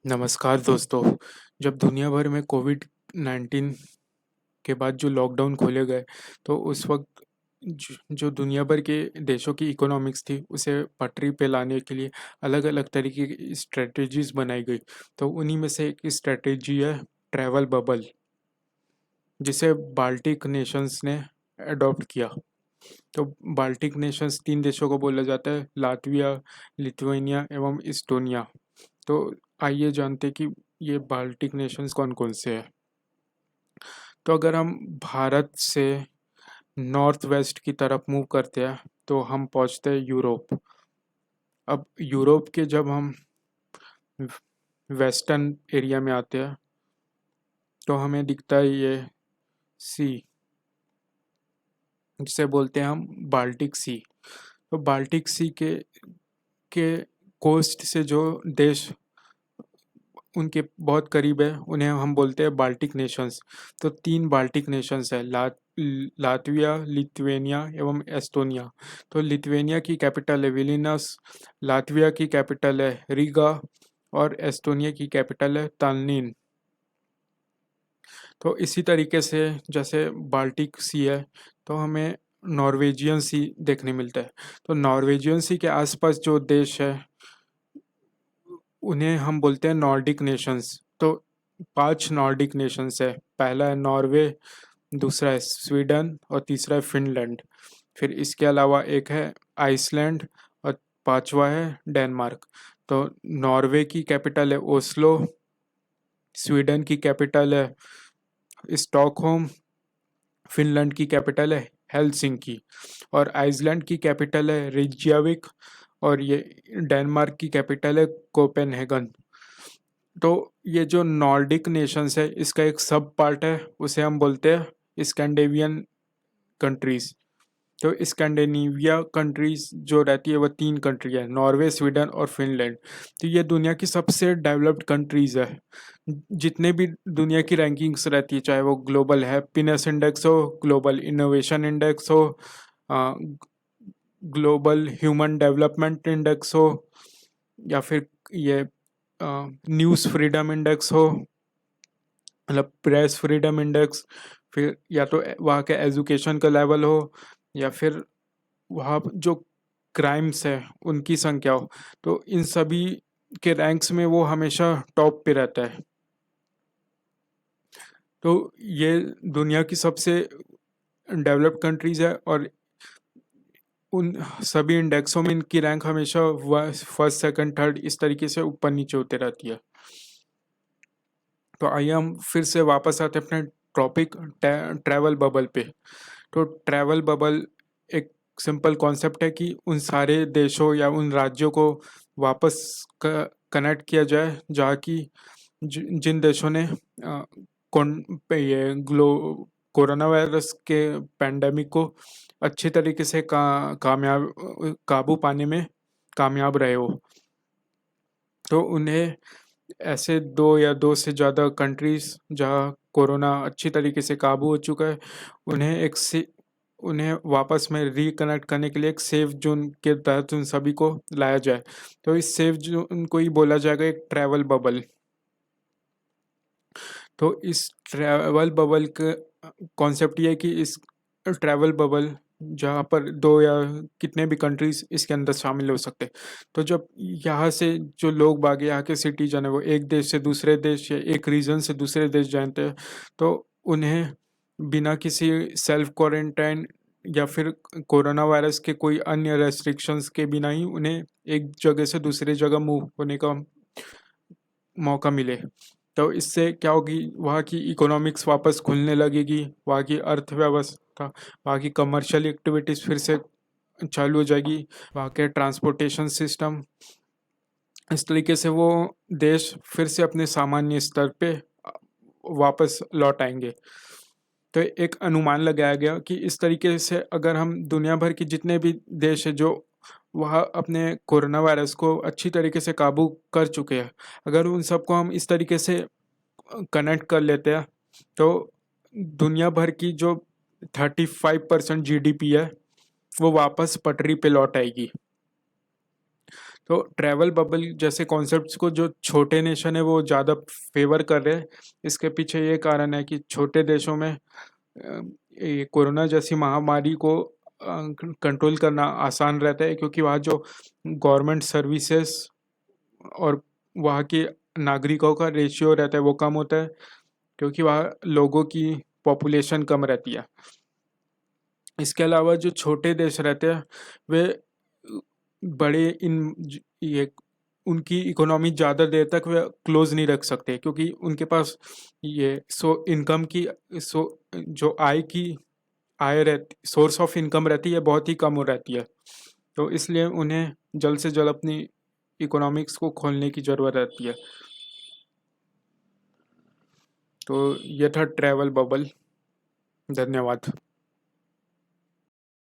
नमस्कार दोस्तों। जब दुनिया भर में कोविड-19 के बाद जो लॉकडाउन खोले गए, तो उस वक़्त जो दुनिया भर के देशों की इकोनॉमिक्स थी, उसे पटरी पे लाने के लिए अलग-अलग तरीके की स्ट्रैटेजीज़ बनाई गई। तो उन्हीं में से एक स्ट्रैटेजी है ट्रैवल बबल, जिसे बाल्टिक नेशंस ने एडॉप्ट किया। तो बाल्टिक नेशंस 3 देशों को बोला जाता है, लातविया, लिथुआनिया एवं एस्टोनिया। तो आइए जानते हैं कि ये बाल्टिक नेशंस कौन-कौन से हैं। तो अगर हम भारत से नॉर्थ वेस्ट की तरफ मूव करते हैं, तो हम पहुँचते हैं यूरोप। अब यूरोप के जब हम वेस्टर्न एरिया में आते हैं, तो हमें दिखता है ये सी, जिसे बोलते हैं हम बाल्टिक सी। तो बाल्टिक सी के कोस्ट से जो देश उनके बहुत करीब है, उन्हें हम बोलते हैं बाल्टिक नेशंस। तो 3 बाल्टिक नेशंस हैं, लातविया, लिथुआनिया एवं एस्टोनिया। तो लिथुआनिया की कैपिटल है विलिनस, लातविया की कैपिटल है रीगा और एस्टोनिया की कैपिटल है ताल्लिन। तो इसी तरीके से जैसे बाल्टिक सी है, तो हमें नॉर्वेजियन सी देखने मिलता है। तो नॉर्वेजियन सी के आसपास जो देश है, उन्हें हम बोलते हैं नॉर्डिक नेशंस। तो 5 नॉर्डिक नेशंस है। पहला है नॉर्वे, दूसरा है स्वीडन और तीसरा है फिनलैंड। फिर इसके अलावा एक है आइसलैंड और 5वां है डेनमार्क। तो नॉर्वे की कैपिटल है ओस्लो, स्वीडन की कैपिटल है स्टॉकहोम, फिनलैंड की कैपिटल है हेलसिंकी और आइसलैंड की कैपिटल है रिज्याविक और ये डेनमार्क की कैपिटल है कोपेनहेगन। तो ये जो नॉर्डिक नेशंस है, इसका एक सब पार्ट है, उसे हम बोलते हैं स्कैंडिनेवियन कंट्रीज। तो स्कैंडिनेविया कंट्रीज जो रहती है, वह 3 कंट्री है, नॉर्वे, स्वीडन और फिनलैंड। तो ये दुनिया की सबसे डेवलप्ड कंट्रीज है। जितने भी दुनिया की रैंकिंग्स रहती है, चाहे वो ग्लोबल हैप्पीनेस इंडेक्स हो, ग्लोबल इनोवेशन इंडेक्स हो, ग्लोबल ह्यूमन डेवलपमेंट इंडेक्स हो, या फिर ये न्यूज़ फ्रीडम इंडेक्स हो, मतलब प्रेस फ्रीडम इंडेक्स, फिर या तो वहाँ के एजुकेशन का लेवल हो, या फिर वहाँ जो क्राइम्स है उनकी संख्या हो, तो इन सभी के रैंक्स में वो हमेशा टॉप पे रहता है। तो ये दुनिया की सबसे डेवलप्ड कंट्रीज है और उन सभी इंडेक्सों में इनकी रैंक हमेशा फर्स्ट, सेकंड, थर्ड इस तरीके से ऊपर नीचे होते रहती है। तो आइए हम फिर से वापस आते हैं अपने टॉपिक ट्रैवल बबल पे। तो ट्रैवल बबल एक सिंपल कॉन्सेप्ट है कि उन सारे देशों या उन राज्यों को वापस कनेक्ट किया जाए जहाँ की जिन देशों ने ये कोरोना वायरस के पैंडेमिक को अच्छी तरीके से कामयाब काबू पाने में कामयाब रहे हो। तो उन्हें ऐसे 2 या 2 से ज़्यादा कंट्रीज़ जहाँ कोरोना अच्छी तरीके से काबू हो चुका है, उन्हें वापस में रिकनेक्ट करने के लिए एक सेफ जोन के तहत उन सभी को लाया जाए। तो इस सेफ जोन को ही बोला जाएगा एक ट्रैवल बबल। तो इस ट्रैवल बबल का कॉन्सेप्ट ये है कि इस ट्रैवल बबल जहाँ पर 2 या कितने भी कंट्रीज़ इसके अंदर शामिल हो सकते हैं। तो जब यहाँ से जो लोग बाग यहाँ के सिटीजन है, वो एक देश से दूसरे देश या एक रीजन से दूसरे देश जानते हैं, तो उन्हें बिना किसी सेल्फ क्वारंटाइन या फिर कोरोना वायरस के कोई अन्य रेस्ट्रिक्शंस के बिना ही उन्हें एक जगह से दूसरी जगह मूव होने का मौका मिले। तो इससे क्या होगी, वहाँ की इकोनॉमिक्स वापस खुलने लगेगी, वहाँ की अर्थव्यवस्था, वहाँ की कमर्शियल एक्टिविटीज़ फिर से चालू हो जाएगी, वहाँ के ट्रांसपोर्टेशन सिस्टम, इस तरीके से वो देश फिर से अपने सामान्य स्तर पे वापस लौट आएंगे। तो एक अनुमान लगाया गया कि इस तरीके से अगर हम दुनिया भर के जितने भी देश हैं जो वह अपने कोरोना वायरस को अच्छी तरीके से काबू कर चुके हैं, अगर उन सबको हम इस तरीके से कनेक्ट कर लेते हैं, तो दुनिया भर की जो 35% जीडीपी है, वो वापस पटरी पे लौट आएगी। तो ट्रैवल बबल जैसे कॉन्सेप्ट्स को जो छोटे नेशन है वो ज़्यादा फेवर कर रहे हैं। इसके पीछे ये कारण है कि छोटे देशों में ये कोरोना जैसी महामारी को कंट्रोल करना आसान रहता है, क्योंकि वहाँ जो गवर्नमेंट सर्विसेज और वहाँ के नागरिकों का रेशियो रहता है वो कम होता है, क्योंकि वहाँ लोगों की पॉपुलेशन कम रहती है। इसके अलावा जो छोटे देश रहते हैं वे बड़े ये उनकी इकोनॉमी ज़्यादा देर तक वे क्लोज नहीं रख सकते, क्योंकि उनके पास ये इनकम की सो जो आय रहती सोर्स ऑफ इनकम रहती है बहुत ही कम हो रहती है। तो इसलिए उन्हें जल्द से जल्द अपनी इकोनॉमिक्स को खोलने की ज़रूरत रहती है। तो यह था ट्रैवल बबल। धन्यवाद।